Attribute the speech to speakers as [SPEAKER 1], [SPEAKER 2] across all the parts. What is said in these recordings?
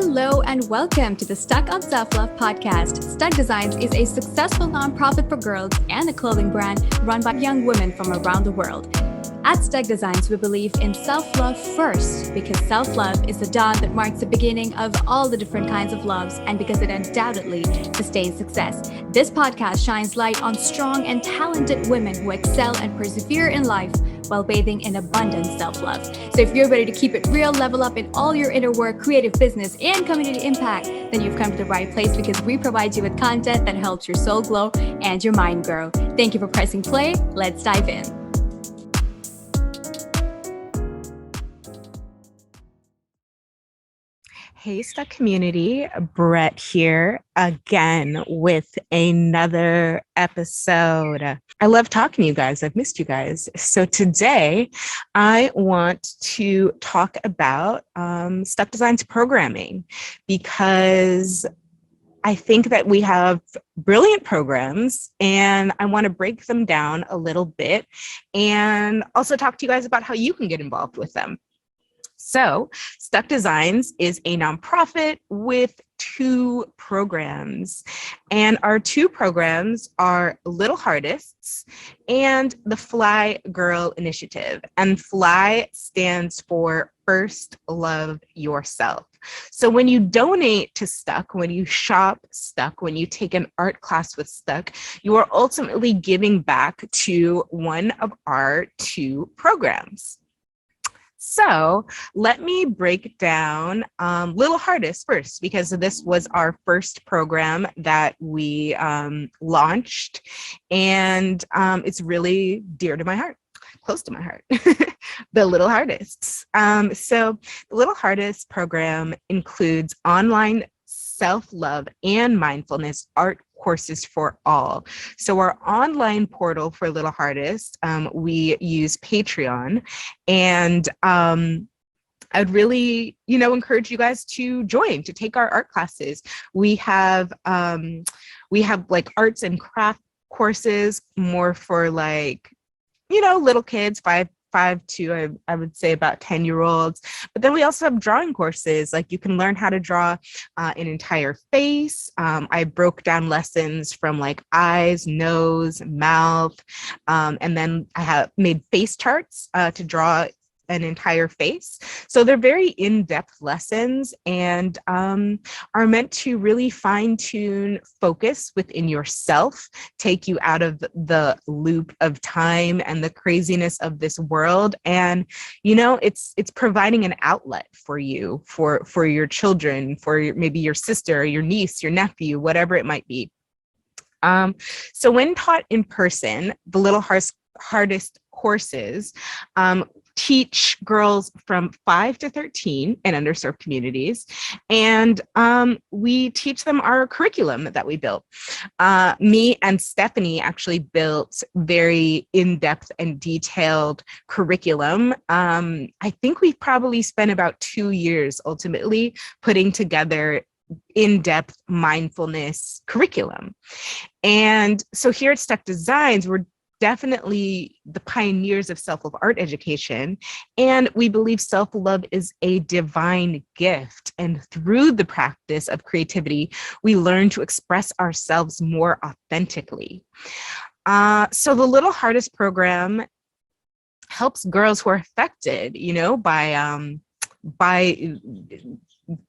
[SPEAKER 1] Hello and welcome to the STUK on Self-Love podcast. STUK Designs is a successful nonprofit for girls and a clothing brand run by young women from around the world. At STUK Designs, we believe in self-love first because self-love is the dawn that marks the beginning of all the different kinds of loves and because it undoubtedly sustains success. This podcast shines light on strong and talented women who excel and persevere in life while bathing in abundant self-love. So if you're ready to keep it real, level up in all your inner work, creative business, and community impact, then you've come to the right place because we provide you with content that helps your soul glow and your mind grow. Thank you for pressing play. Let's dive in.
[SPEAKER 2] Hey, STUK community, Brette here again with another episode. I love talking to you guys. I've missed you guys. So today I want to talk about STUK Designs programming because I think that we have brilliant programs and I want to break them down a little bit and also talk to you guys about how you can get involved with them. So STUK Designs is a nonprofit with two programs, and our two programs are Little Heartists and the Fly Girl Initiative. And Fly stands for First Love Yourself. So when you donate to STUK, when you shop STUK, when you take an art class with STUK, you are ultimately giving back to one of our two programs. So let me break down Little Heartists first, because this was our first program that we launched, and it's really dear to my heart, close to my heart, the Little Heartists. So the Little Heartists program includes online self-love and mindfulness art courses for all. So our online portal for Little Heartists, we use Patreon, and I'd really, encourage you guys to join, to take our art classes. We have like arts and craft courses more for little kids, five to I would say about 10-year-olds. But then we also have drawing courses. Like you can learn how to draw an entire face. I broke down lessons from like eyes, nose, mouth, and then I have made face charts to draw an entire face. So they're very in-depth lessons and are meant to really fine-tune focus within yourself, take you out of the loop of time and the craziness of this world. And, it's providing an outlet for you, for your children, for maybe your sister, your niece, your nephew, whatever it might be. So when taught in person, the Little Heartist courses teach girls from 5 to 13 in underserved communities. And we teach them our curriculum that we built. Me and Stephanie actually built very in-depth and detailed curriculum. I think we probably spent about 2 years ultimately putting together in-depth mindfulness curriculum. And so here at STUK Designs, we're definitely the pioneers of self-love art education. And we believe self-love is a divine gift. And through the practice of creativity, we learn to express ourselves more authentically. So the Little Heartist program helps girls who are affected, by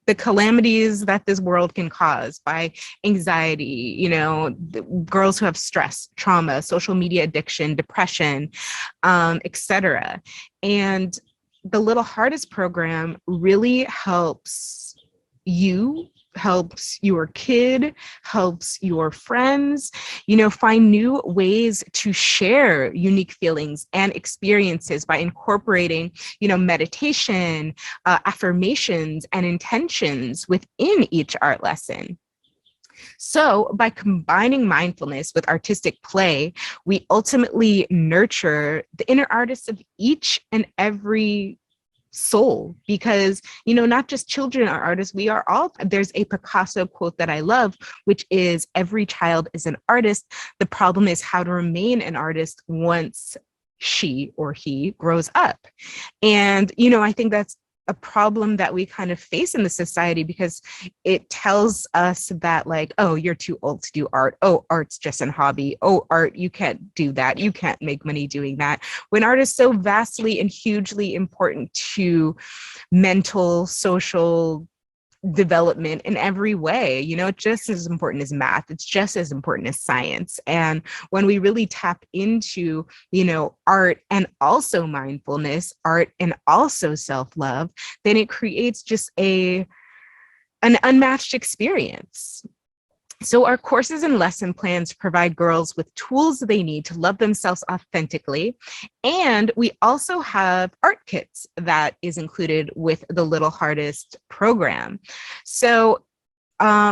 [SPEAKER 2] the calamities that this world can cause, by anxiety, girls who have stress, trauma, social media addiction, depression, etc. And the Little Heartist program really helps you, helps your kid, helps your friends, find new ways to share unique feelings and experiences by incorporating, meditation, affirmations, and intentions within each art lesson. So by combining mindfulness with artistic play, we ultimately nurture the inner artists of each and every soul, because not just children are artists, we are all. There's a Picasso quote that I love, which is, every child is an artist. The problem is how to remain an artist once she or he grows up. And I think that's a problem that we kind of face in the society, because it tells us that like, oh, you're too old to do art. Oh, art's just a hobby. Oh, art, you can't do that. You can't make money doing that. When art is so vastly and hugely important to mental, social development in every way, it's just as important as math. It's just as important as science. And when we really tap into, art and also mindfulness, art and also self-love, then it creates just an unmatched experience. So our courses and lesson plans provide girls with tools they need to love themselves authentically. And we also have art kits that is included with the Little Hardest program. So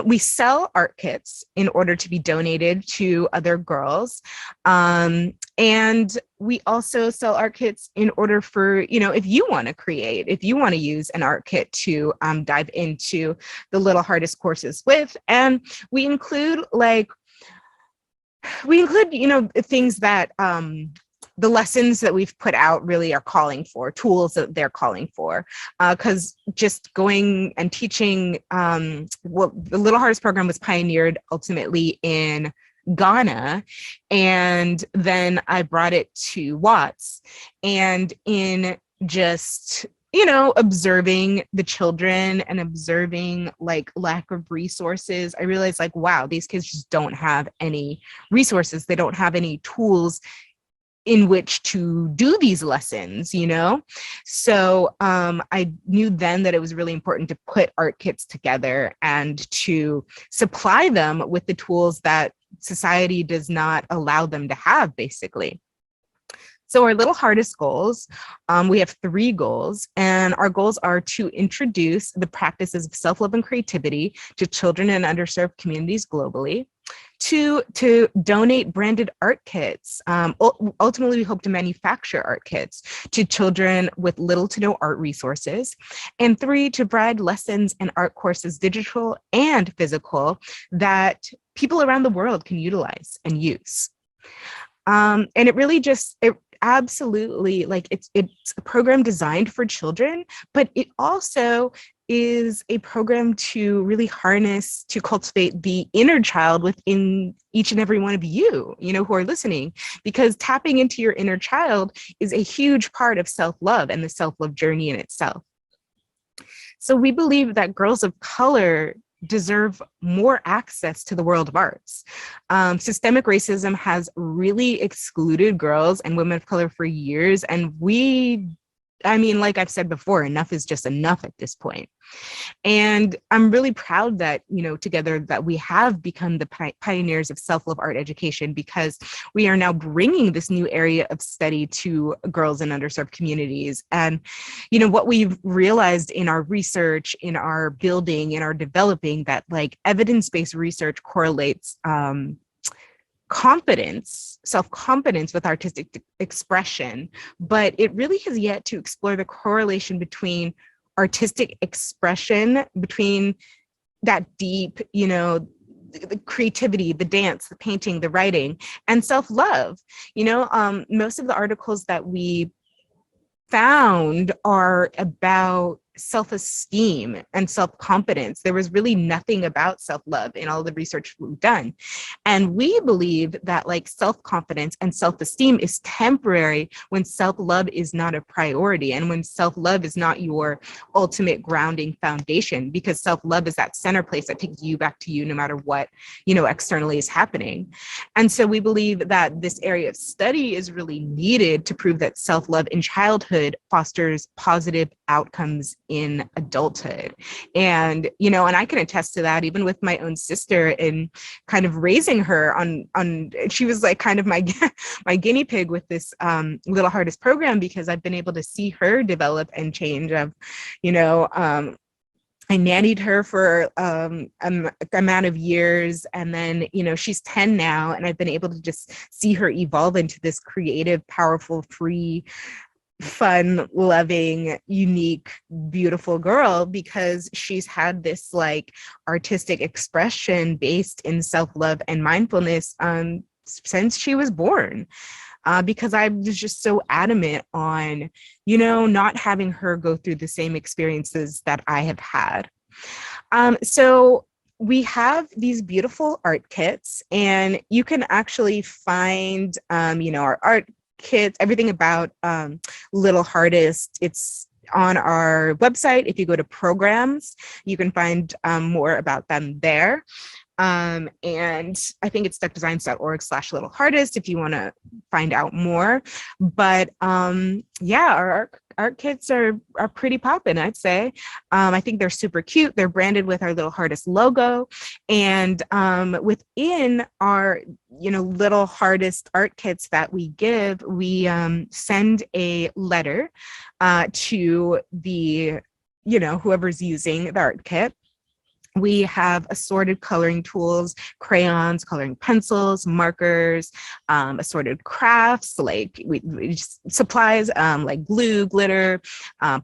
[SPEAKER 2] we sell art kits in order to be donated to other girls. And we also sell art kits in order for, if you want to create, if you want to use an art kit to dive into the Little Hardest courses with. And we include things that the lessons that we've put out really are calling for, tools that they're calling for, because just going and teaching, the Little Hardest program was pioneered ultimately in Ghana, and then I brought it to Watts, and in just observing the children and observing like lack of resources, I realized like, wow, these kids just don't have any resources. They don't have any tools in which to do these lessons, So I knew then that it was really important to put art kits together and to supply them with the tools that society does not allow them to have, basically. So our Little Hardest goals, we have 3 goals, and our goals are to introduce the practices of self-love and creativity to children in underserved communities globally. To donate branded art kits. Ultimately, we hope to manufacture art kits to children with little to no art resources. And 3, to provide lessons and art courses, digital and physical, that people around the world can utilize and use. And it really it absolutely, like, it's a program designed for children, but it also is a program to really harness, to cultivate the inner child within each and every one of you, who are listening, because tapping into your inner child is a huge part of self-love and the self-love journey in itself. So we believe that girls of color deserve more access to the world of arts. Systemic racism has really excluded girls and women of color for years, and like I've said before, enough is just enough at this point. And I'm really proud that, together that we have become the pioneers of self-love art education, because we are now bringing this new area of study to girls in underserved communities. And, what we've realized in our research, in our building, in our developing, that like evidence-based research correlates self-confidence with artistic expression, but it really has yet to explore the correlation between artistic expression, between that deep, the creativity, the dance, the painting, the writing, and self-love. Most of the articles that we found are about self-esteem and self-confidence. There was really nothing about self-love in all the research we've done. And we believe that like self-confidence and self-esteem is temporary when self-love is not a priority, and when self-love is not your ultimate grounding foundation, because self-love is that center place that takes you back to you no matter what, externally is happening. And so we believe that this area of study is really needed to prove that self-love in childhood fosters positive outcomes in adulthood. And, and I can attest to that even with my own sister, in kind of raising her on, she was like kind of my guinea pig with this Little Hardest program, because I've been able to see her develop and change. I nannied her for amount of years, and then she's 10 now, and I've been able to just see her evolve into this creative, powerful, free, fun, loving, unique, beautiful girl, because she's had this like artistic expression based in self-love and mindfulness since she was born. because I was just so adamant on, not having her go through the same experiences that I have had. So we have these beautiful art kits, and you can actually find, our art kits, everything about Little Hardest. It's on our website. If you go to programs, you can find more about them there. And I think it's stukdesigns.org/little hardest if you want to find out more. But our art kits are pretty poppin', I'd say. I think they're super cute. They're branded with our Little Hardest logo. And within our, Little Hardest art kits that we give, we send a letter to the, whoever's using the art kit. We have assorted coloring tools, crayons, coloring pencils, markers, assorted crafts, like supplies like glue, glitter,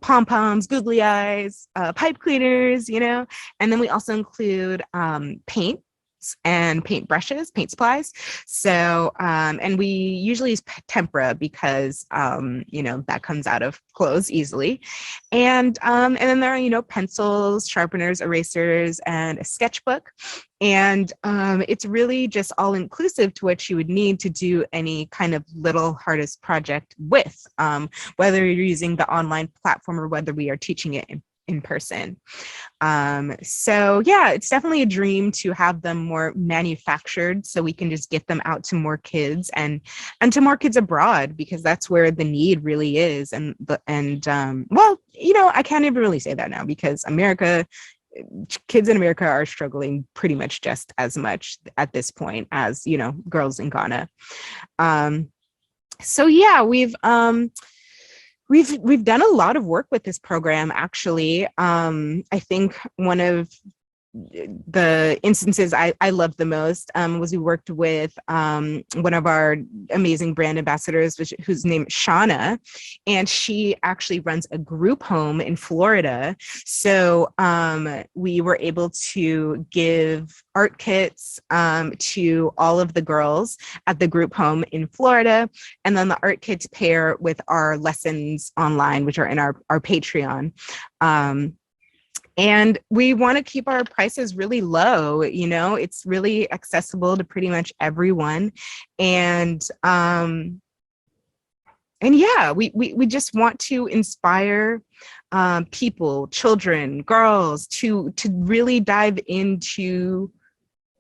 [SPEAKER 2] pom-poms, googly eyes, pipe cleaners, and then we also include paint and paint brushes, paint supplies. So, and we usually use tempera because, that comes out of clothes easily. And then there are, pencils, sharpeners, erasers, and a sketchbook. And it's really just all inclusive to what you would need to do any kind of Little Hardest project with, whether you're using the online platform or whether we are teaching it in person. So yeah, it's definitely a dream to have them more manufactured so we can just get them out to more kids and to more kids abroad, because that's where the need really is. I can't even really say that now, because kids in America are struggling pretty much just as much at this point as, girls in Ghana. So yeah, We've done a lot of work with this program, actually. I think one of the instances I loved the most was we worked with one of our amazing brand ambassadors, whose name is Shauna, and she actually runs a group home in Florida. So we were able to give art kits to all of the girls at the group home in Florida. And then the art kits pair with our lessons online, which are in our Patreon. And we want to keep our prices really low. It's really accessible to pretty much everyone. And yeah, we just want to inspire people, children, girls to really dive into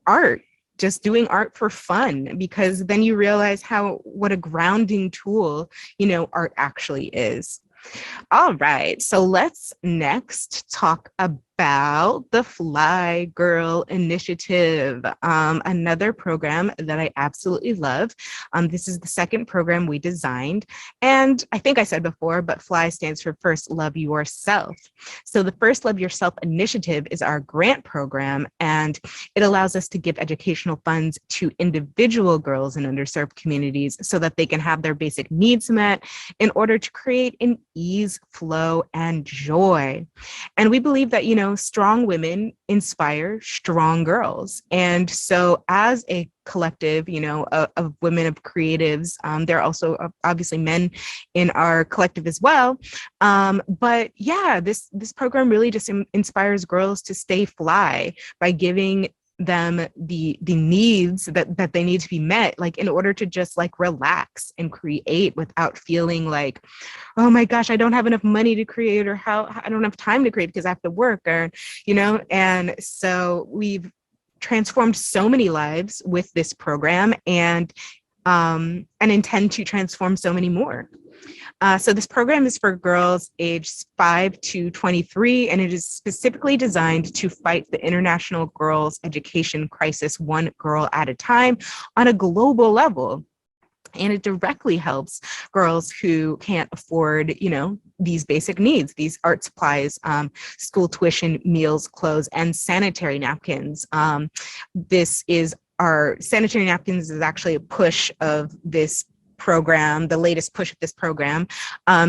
[SPEAKER 2] art, just doing art for fun, because then you realize what a grounding tool, art actually is. All right, so let's next talk about the Fly Girl Initiative, another program that I absolutely love. This is the second program we designed. And I think I said before, but FLY stands for First Love Yourself. So the First Love Yourself Initiative is our grant program, and it allows us to give educational funds to individual girls in underserved communities so that they can have their basic needs met in order to create an ease, flow, and joy. And we believe that, strong women inspire strong girls. And so as a collective, of women, of creatives, there are also obviously men in our collective as well. But yeah, this program really just inspires girls to stay fly by giving them the needs that they need to be met, like in order to just like relax and create without feeling like, oh my gosh, I don't have enough money to create, or how I don't have time to create because I have to work, or and so we've transformed so many lives with this program, and intend to transform so many more. So this program is for girls aged 5 to 23, and it is specifically designed to fight the international girls' education crisis one girl at a time on a global level. And it directly helps girls who can't afford, these basic needs, these art supplies, school tuition, meals, clothes, and sanitary napkins. Our sanitary napkins is actually a push of this program, the latest push of this program,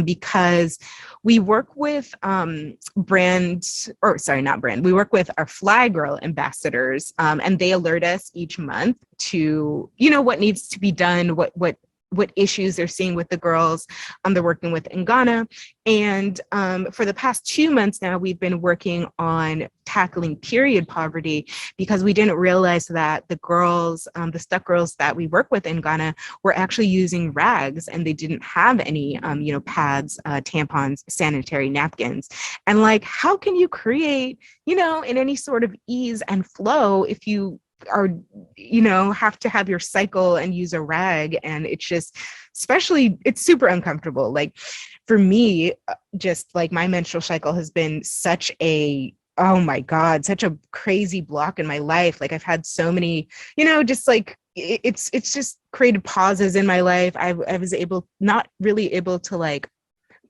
[SPEAKER 2] because we work with we work with our Fly Girl ambassadors, and they alert us each month to, what needs to be done, what what issues they're seeing with the girls they're working with in Ghana. And for the past 2 months now, we've been working on tackling period poverty because we didn't realize that the girls, the STUK girls that we work with in Ghana were actually using rags, and they didn't have any, pads, tampons, sanitary napkins. And like, how can you create, in any sort of ease and flow if you are, have to have your cycle and use a rag? And it's just, especially, it's super uncomfortable. Like for me, just like my menstrual cycle has been such a, oh my God, such a crazy block in my life. Like I've had so many, just like, it's just created pauses in my life. I was not really able to like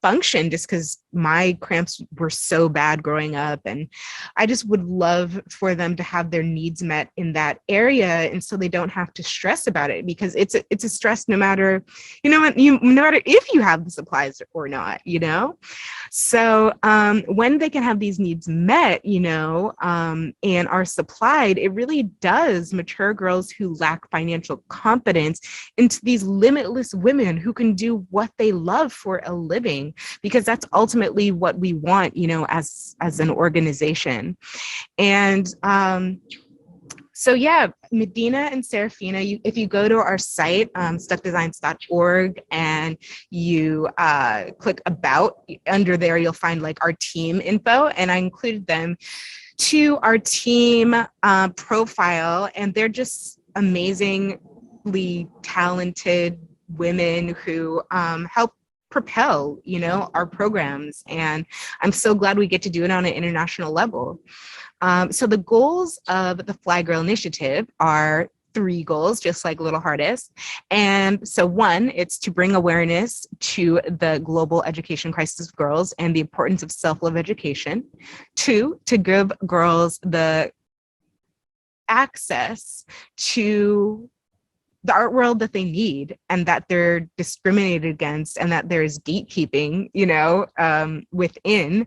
[SPEAKER 2] function just because my cramps were so bad growing up. And I just would love for them to have their needs met in that area. And so they don't have to stress about it, because it's a stress no matter, no matter if you have the supplies or not, So when they can have these needs met, and are supplied, it really does mature girls who lack financial competence into these limitless women who can do what they love for a living, because that's ultimately what we want, as an organization. And so yeah, Medina and Serafina, if you go to our site, stukdesigns.org, and you click about, under there you'll find like our team info, and I included them to our team profile, and they're just amazingly talented women who help propel, our programs. And I'm so glad we get to do it on an international level. So the goals of the Fly Girl Initiative are 3 goals, just like Little Heartist. And so 1, it's to bring awareness to the global education crisis of girls and the importance of self-love education. 2, to give girls the access to the art world that they need, and that they're discriminated against, and that there's gatekeeping, within.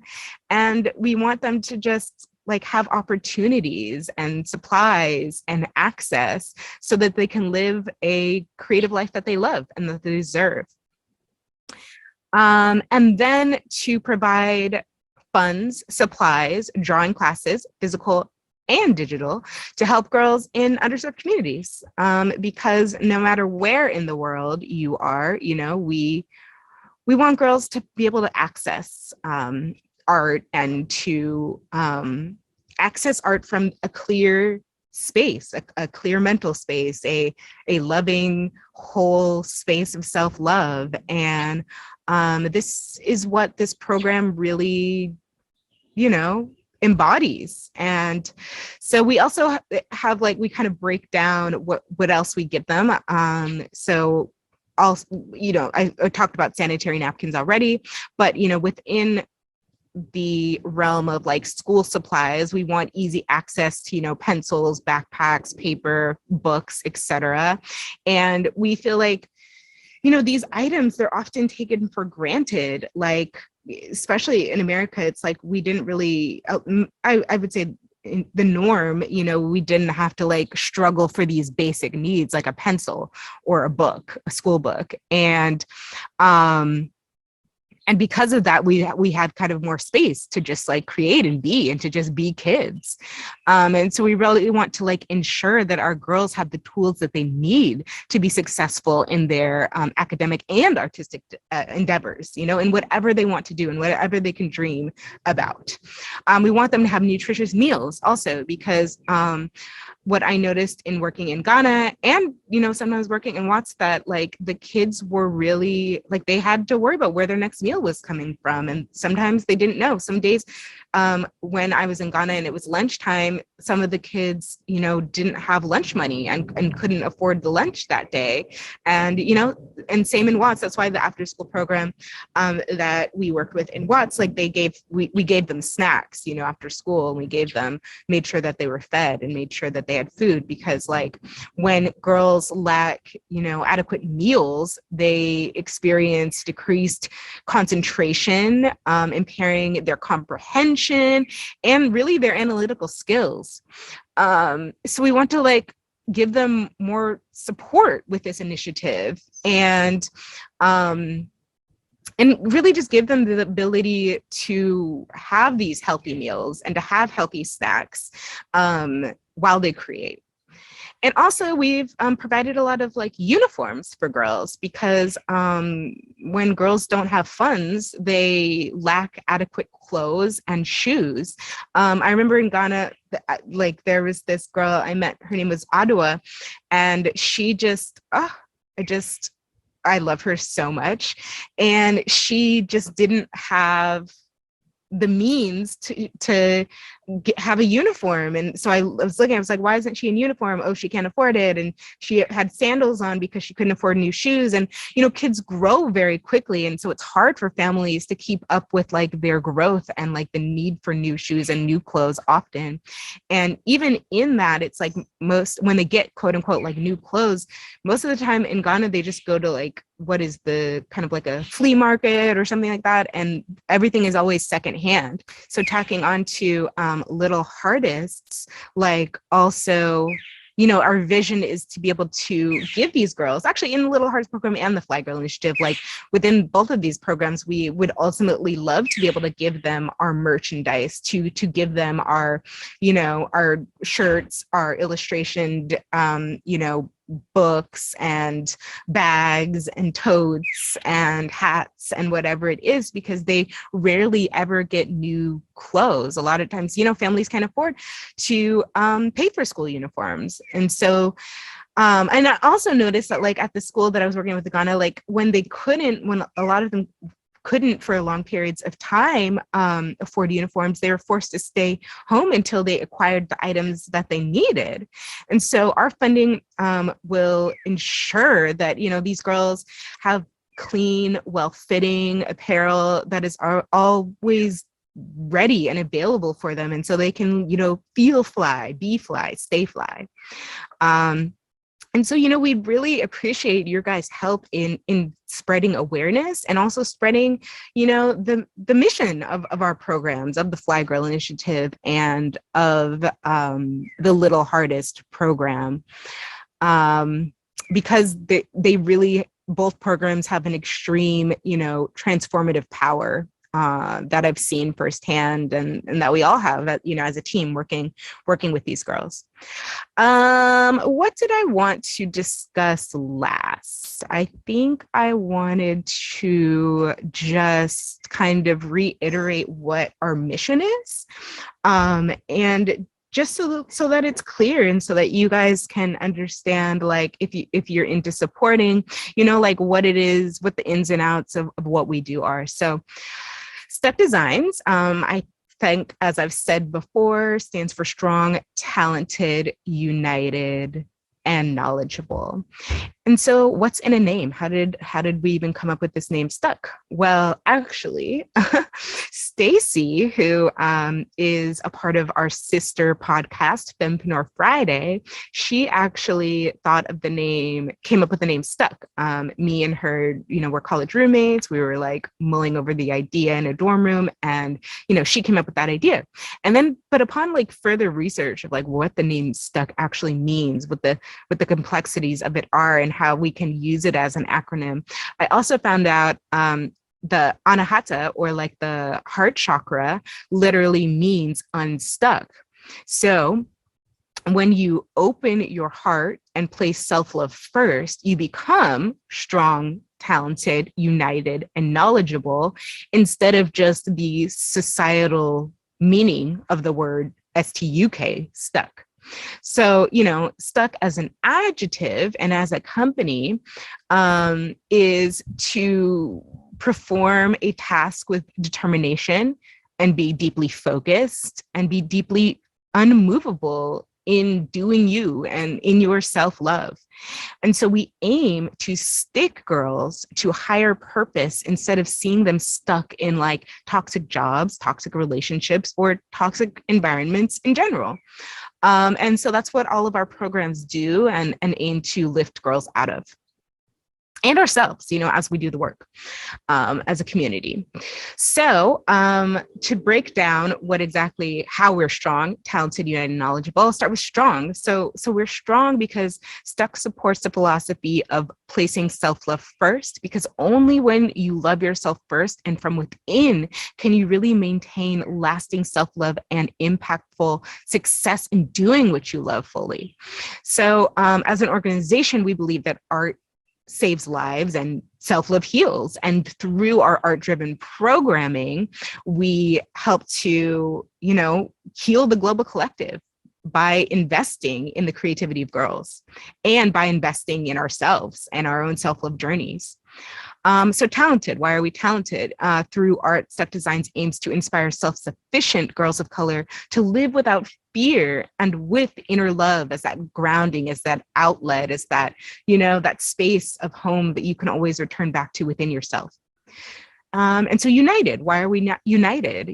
[SPEAKER 2] And we want them to just like have opportunities and supplies and access so that they can live a creative life that they love and that they deserve. And then to provide funds, supplies, drawing classes, physical and digital, to help girls in underserved communities. Because no matter where in the world you are, we want girls to be able to access art, and to access art from a clear space, a clear mental space, a loving, whole space of self-love. And this is what this program really, embodies. And so we also have we kind of break down what else we give them. So also, I talked about sanitary napkins already, but within the realm of school supplies, we want easy access to pencils, backpacks, paper, books, etc. And we feel like these items, they're often taken for granted, especially in America. It's we didn't really, I would say in the norm, we didn't have to struggle for these basic needs, like a pencil or a book, a school book. And because of that, we had kind of more space to just create and to just be kids. And so we really want to ensure that our girls have the tools that they need to be successful in their academic and artistic endeavors, in whatever they want to do and whatever they can dream about. We want them to have nutritious meals also, because what I noticed in working in Ghana and, sometimes working in Watts, that the kids were really they had to worry about where their next meal was coming from. And sometimes they didn't know. Some days when I was in Ghana and it was lunchtime, some of the kids, didn't have lunch money and couldn't afford the lunch that day. And, and same in Watts. That's why the after school program that we worked with in Watts, we gave them snacks, after school, and we made sure that they were fed and made sure that they had food, because when girls lack, adequate meals, they experience decreased concentration, impairing their comprehension and really their analytical skills. So we want to give them more support with this initiative, and really just give them the ability to have these healthy meals and to have healthy snacks while they create. And also we've provided a lot of like uniforms for girls, because when girls don't have funds, they lack adequate clothes and shoes. I remember in Ghana, like there was this girl I met, her name was Adua, and she just, I love her so much. And she just didn't have the means to have a uniform. And so I was looking, I was like, why isn't she in uniform? Oh, she can't afford it. And she had sandals on because she couldn't afford new shoes. And, you know, kids grow very quickly. And so it's hard for families to keep up with like their growth and like the need for new shoes and new clothes often. And even in that, it's like when they get quote unquote like new clothes, most of the time in Ghana, they just go to like, what is the kind of like a flea market or something like that. And everything is always secondhand. So tacking on to little artists, like also, you know, our vision is to be able to give these girls, actually in the Little Hearts program and the Fly Girl Initiative, like within both of these programs, we would ultimately love to be able to give them our merchandise, to give them our, you know, our shirts, our illustrationed, you know, books and bags and totes and hats and whatever it is, because they rarely ever get new clothes. A lot of times, you know, families can't afford to pay for school uniforms. And so, and I also noticed that like at the school that I was working with in Ghana, like when a lot of them couldn't for long periods of time afford uniforms, they were forced to stay home until they acquired the items that they needed. And so our funding will ensure that, you know, these girls have clean, well-fitting apparel that is always ready and available for them. And so they can, you know, feel fly, be fly, stay fly. And so, you know, we really appreciate your guys' help in spreading awareness and also spreading, you know, the mission of our programs, of the Fly Girl Initiative and of the Little Hardest program, because they really, both programs have an extreme, you know, transformative power that I've seen firsthand, and that we all have, you know, as a team working with these girls. What did I want to discuss last? I think I wanted to just kind of reiterate what our mission is, and just so that it's clear and so that you guys can understand, like, if you're into supporting, you know, like what it is, what the ins and outs of what we do are. So STUK Designs, I think, as I've said before, stands for Strong, Talented, United, and Knowledgeable. And so what's in a name? How did we even come up with this name STUK? Well, actually, Stacy, who is a part of our sister podcast, Fempreneur Friday, she actually came up with the name STUK. Me and her, you know, we're college roommates. We were like mulling over the idea in a dorm room, and, you know, she came up with that idea. And then, but upon like further research of like what the name STUK actually means, what the complexities of it are, and how we can use it as an acronym, I also found out the anahata, or like the heart chakra, literally means unstuck. So when you open your heart and place self-love first, you become strong, talented, united, and knowledgeable, instead of just the societal meaning of the word STUK, stuck. So, you know, STUK as an adjective and as a company is to perform a task with determination and be deeply focused and be deeply unmovable in doing you and in your self-love. And so we aim to stick girls to higher purpose instead of seeing them stuck in like toxic jobs, toxic relationships, or toxic environments in general. And so that's what all of our programs do and aim to lift girls out of. and ourselves, as we do the work as a community. So to break down how we're strong, talented, united, and knowledgeable, I'll start with strong. So we're strong because STUK supports the philosophy of placing self-love first, because only when you love yourself first and from within can you really maintain lasting self-love and impactful success in doing what you love fully. So as an organization, we believe that art saves lives and self-love heals. And through our art-driven programming, we help to, heal the global collective by investing in the creativity of girls and by investing in ourselves and our own self-love journeys. So talented, why are we talented? Through art, STUK Designs aims to inspire self-sufficient girls of color to live without fear and with inner love as that grounding, as that outlet, as that, that space of home that you can always return back to within yourself. And so united, why are we not united?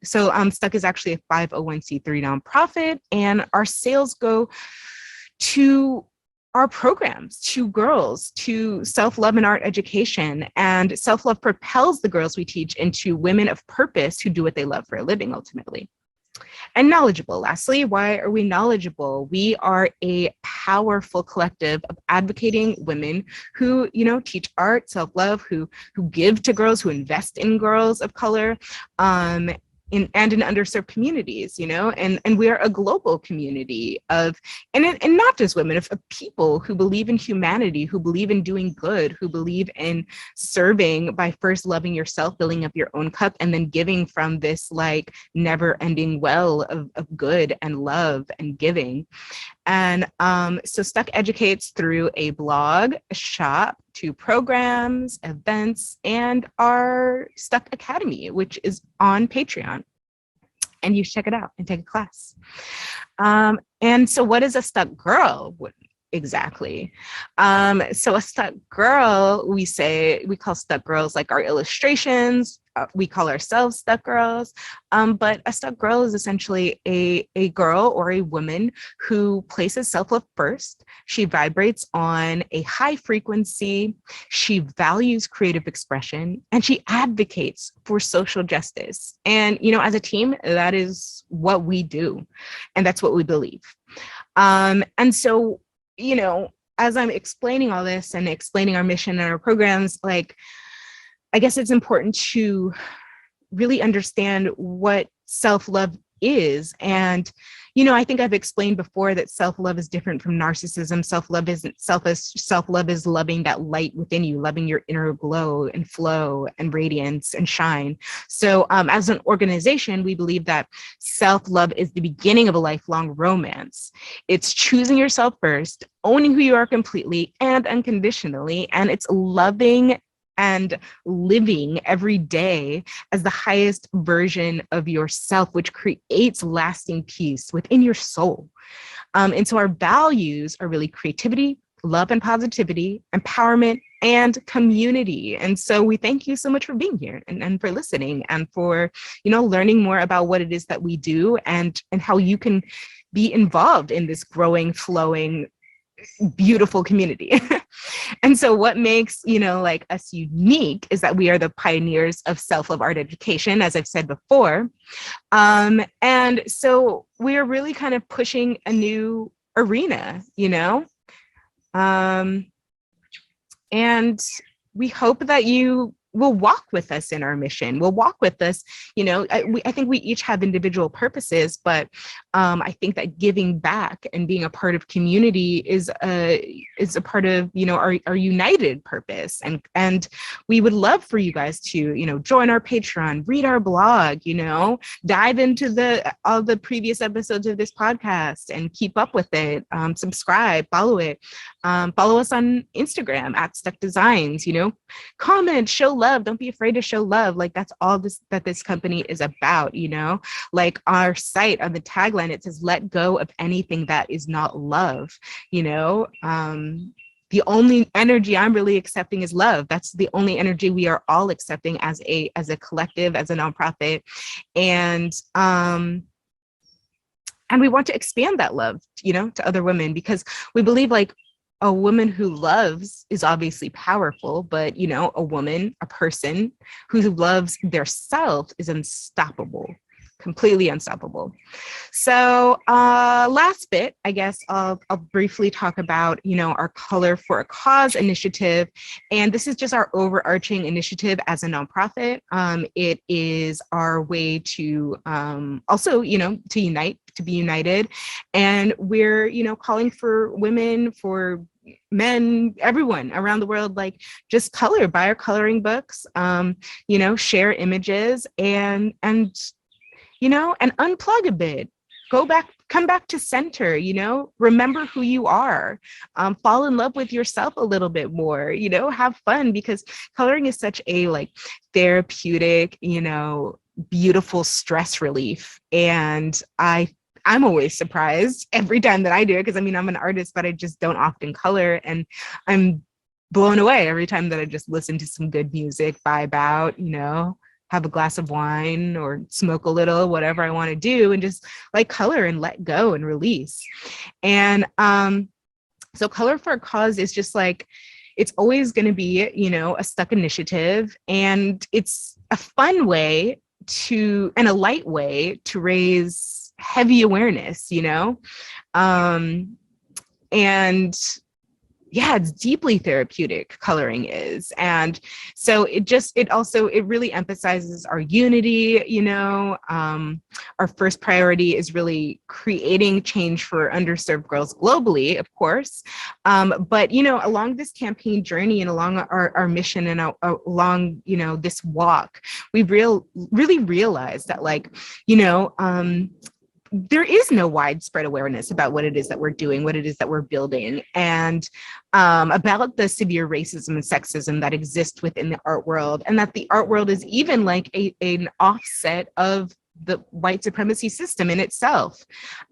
[SPEAKER 2] So STUK is actually a 501c3 nonprofit, and our sales go to our programs, to girls, to self-love and art education. And self-love propels the girls we teach into women of purpose who do what they love for a living, ultimately. And knowledgeable. Lastly, why are we knowledgeable? We are a powerful collective of advocating women who, teach art, self-love, who give to girls, who invest in girls of color, in underserved communities, and we are a global community of, and not just women, of people who believe in humanity, who believe in doing good, who believe in serving by first loving yourself, filling up your own cup, and then giving from this like never ending well of good and love and giving. And so STUK educates through a blog, a shop, to programs, events, and our STUK Academy, which is on Patreon. And you check it out and take a class. And so what is a STUK girl? Exactly. So a STUK girl, we call STUK girls like our illustrations. We call ourselves STUK girls. But a STUK girl is essentially a girl or a woman who places self-love first. She vibrates on a high frequency. She values creative expression, and she advocates for social justice. And, as a team, that is what we do. And that's what we believe. And so, as I'm explaining all this and explaining our mission and our programs, I guess it's important to really understand what self-love is. And, I think I've explained before that self-love is different from narcissism. Self-love isn't selfish. Self-love is loving that light within you, loving your inner glow and flow and radiance and shine. So as an organization, we believe that self-love is the beginning of a lifelong romance. It's choosing yourself first, owning who you are completely and unconditionally, and it's loving and living every day as the highest version of yourself, which creates lasting peace within your soul. And so our values are really creativity, love and positivity, empowerment, and community. And so we thank you so much for being here and for listening and for, learning more about what it is that we do and how you can be involved in this growing, flowing, beautiful community. And so what makes, us unique is that we are the pioneers of self-love art education, as I've said before. And so we are really kind of pushing a new arena, and we hope that you will walk with us in our mission. Will walk with us. I think we each have individual purposes, but I think that giving back and being a part of community is a part of our united purpose. And we would love for you guys to join our Patreon, read our blog, dive into all the previous episodes of this podcast and keep up with it. Subscribe, follow it. Follow us on Instagram at STUK Designs. Comment, show love. Don't be afraid to show love. That's all that this company is about. Our site, on the tagline, it says, "Let go of anything that is not love." The only energy I'm really accepting is love. That's the only energy we are all accepting as a collective, as a nonprofit, and we want to expand that love, to other women, because we believe a woman who loves is obviously powerful, but a woman, a person who loves their self is unstoppable, completely unstoppable. So last bit, I guess I'll briefly talk about, our Color for a Cause initiative. And this is just our overarching initiative as a nonprofit. It is our way to also, to unite, to be united. And we're, calling for women, for men, everyone around the world, like just color, buy our coloring books, share images and unplug a bit. Come back to center, remember who you are, fall in love with yourself a little bit more, have fun, because coloring is such a therapeutic, beautiful stress relief. And I'm always surprised every time that I do it, because I'm an artist, but I just don't often color. And I'm blown away every time that I just listen to some good music, vibe out, have a glass of wine or smoke a little, whatever I want to do, and just color and let go and release. And so Color for a Cause is just it's always going to be, a STUK initiative. And it's a fun way and a light way to raise heavy awareness, and yeah, it's deeply therapeutic, coloring is. And so it really emphasizes our unity, our first priority is really creating change for underserved girls globally, of course. But, along this campaign journey and along our mission and along, this walk, we've really realized that there is no widespread awareness about what it is that we're doing, what it is that we're building, and about the severe racism and sexism that exist within the art world, and that the art world is even an offset of the white supremacy system in itself,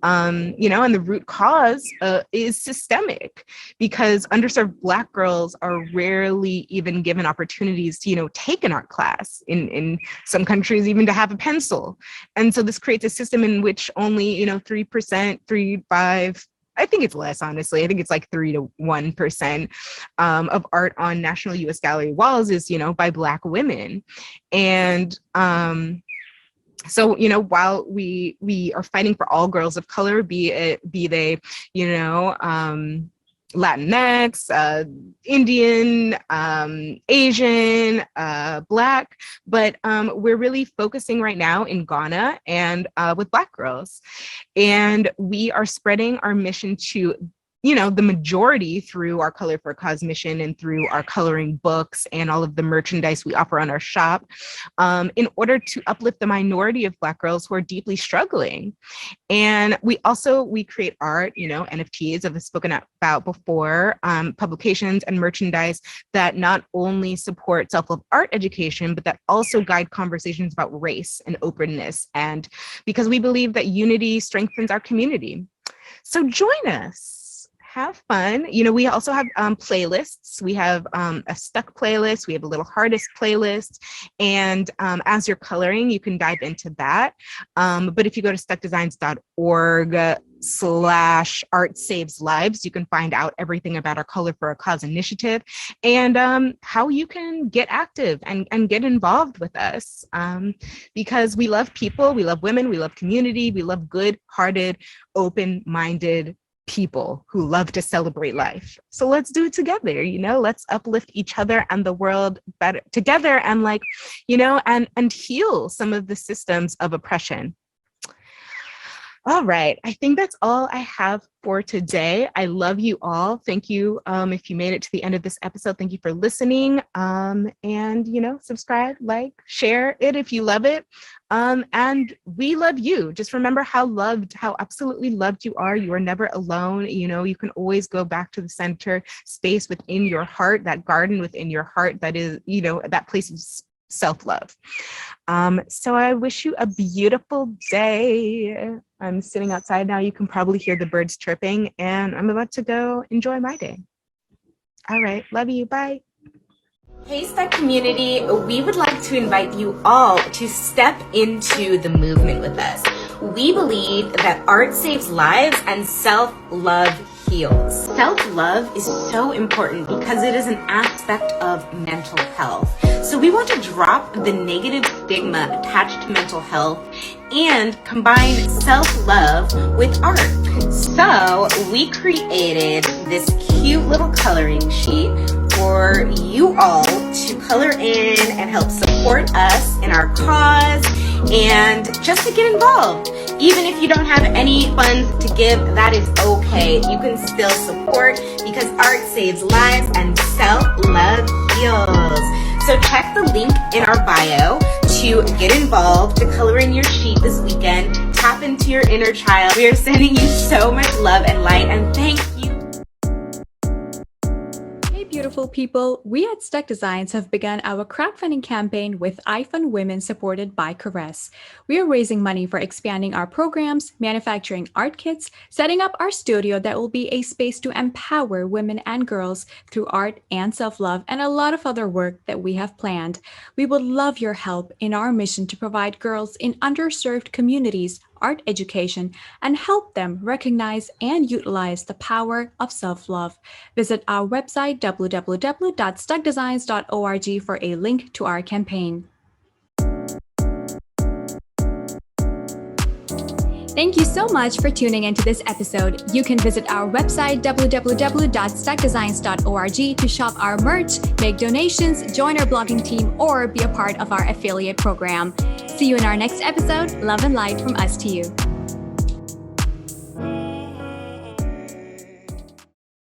[SPEAKER 2] and the root cause is systemic, because underserved Black girls are rarely even given opportunities to, take an art class, in some countries even to have a pencil. And so this creates a system in which only, 3%, 5, I think it's less, honestly. I think it's 3 to 1% of art on National U.S. Gallery walls is, by Black women. And so, while we are fighting for all girls of color, be they, Latinx, Indian, Asian, Black, but we're really focusing right now in Ghana and with Black girls. And we are spreading our mission to the majority through our Color for a Cause mission and through our coloring books and all of the merchandise we offer on our shop, in order to uplift the minority of Black girls who are deeply struggling. And we create art, NFTs, I've spoken about before, publications and merchandise that not only support self-love art education, but that also guide conversations about race and openness. And because we believe that unity strengthens our community. So join us. Have fun. We also have playlists. We have a STUK playlist. We have a little hardest playlist. And as you're coloring, you can dive into that. But if you go to stukdesigns.org/art-saves-lives, you can find out everything about our Color for a Cause initiative and how you can get active and get involved with us. Because we love people, we love women, we love community, we love good-hearted, open-minded people who love to celebrate life. So let's do it together, let's uplift each other and the world better together, and and heal some of the systems of oppression. All right. I think that's all I have for today. I love you all. Thank you. If you made it to the end of this episode, thank you for listening. And, subscribe, share it if you love it. And we love you. Just remember how absolutely loved you are. You are never alone. You can always go back to the center space within your heart, that garden within your heart that is, that place of self-love. So I wish you a beautiful day. I'm sitting outside now. You can probably hear the birds chirping, and I'm about to go enjoy my day. All right. Love you. Bye. Hey, STUK community. We would like to invite you all to step into the movement with us. We believe that art saves lives and self-love
[SPEAKER 3] heals. Self-love is so important because it is an aspect of mental health. So we want to drop the negative stigma attached to mental health and combine self-love with art. So we created this cute little coloring sheet for you all to color in and help support us in our cause and just to get involved. Even if you don't have any funds to give, that is okay. You can still support because art saves lives and self-love heals. So check the link in our bio to get involved, to color in your sheet this weekend, tap into your inner child. We are sending you so much love and light, and thank you.
[SPEAKER 1] Beautiful people, we at STUK Designs have begun our crowdfunding campaign with iFund Women supported by Caress. We are raising money for expanding our programs, manufacturing art kits, setting up our studio that will be a space to empower women and girls through art and self-love, and a lot of other work that we have planned. We would love your help in our mission to provide girls in underserved communities art education and help them recognize and utilize the power of self-love. Visit our website www.stukdesigns.org for a link to our campaign. Thank you so much for tuning into this episode. You can visit our website www.stukdesigns.org to shop our merch, make donations, join our blogging team, or be a part of our affiliate program. See you in our next episode. Love and light from us to you.